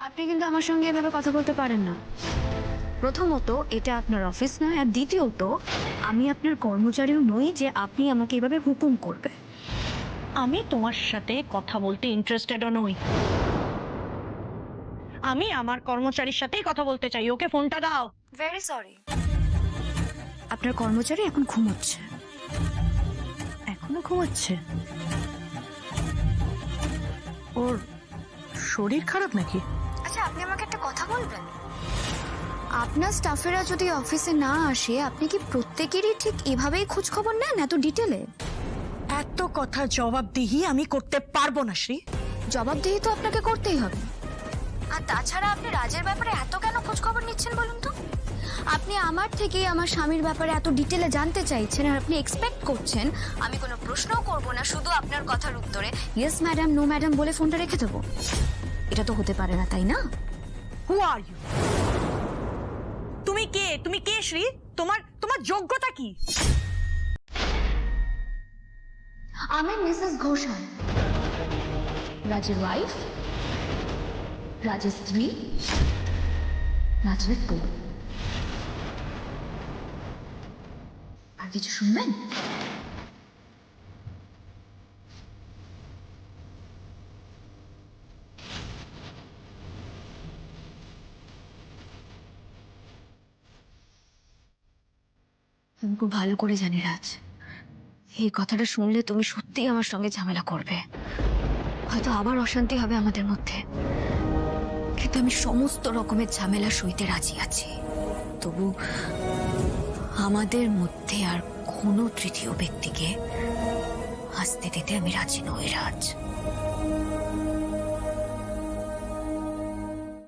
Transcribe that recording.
আপনি কিন্তু আমার সঙ্গে এভাবে কথা বলতে পারেন না। প্রথমত এটা আপনার অফিস নয়, আর দ্বিতীয়ত আমি আপনার কর্মচারীও নই যে আপনি আমাকে এভাবে হুকুম করবে। আমি তোমার সাথে কথা বলতে ইন্টারেস্টেডও নই। আমি আমার কর্মচারীর সাথেই কথা বলতে চাই। ওকে ফোনটা দাও। ভেরি সরি, আপনার কর্মচারী এখন ঘুমোচ্ছে। এখনো ঘুমাচ্ছে? ওর শরীর খারাপ নাকি? আচ্ছা, আপনি আমাকে একটা কথা বলবেন, আপনার স্টাফেরা যদি অফিসে না আসে আপনি কি প্রত্যেকেরই ঠিক এভাবেই খোঁজ খবর নেন এত ডিটেলে? এত কথা জবাবদিহি আমি করতে পারবো না শ্রী। জবাবদিহি তো আপনাকে করতেই হবে। আর তাছাড়া আপনি রাজের ব্যাপারে এত কেন খোঁজ খবর নিচ্ছেন বলুন তো? আপনি আমার থেকে আমার স্বামীর ব্যাপারে এত ডিটেলে জানতে চাইছেন, আর আপনি এক্সপেক্ট করছেন আমি কোনো প্রশ্নও করব না, শুধু আপনার কথার উত্তরে ইয়েস ম্যাডাম নো ম্যাডাম বলে ফোনটা রেখে দেবো। এটা তো হতে পারে না, তাই না? হু আর ইউ? তুমি কে? তুমি কে শ্রী? তোমার তোমার যোগ্যতা কি? আমি মিসেস ঘোষাল, রাজের ওয়াইফ, রাজের স্ত্রী, রাজের বউ। আর কিছু শুনবেন? আমি খুব ভালো করে জানি রাজ, এই কথাটা শুনলে তুমি সত্যিই আমার সঙ্গে ঝামেলা করবে, হয়তো আবার অশান্তি হবে আমাদের মধ্যে। কিন্তু আমি সমস্ত রকমের ঝামেলা সইতে রাজি আছি, তবু আমাদের মধ্যে আর কোনো তৃতীয় ব্যক্তিকে আসতে দিতে আমি রাজি নই রাজ।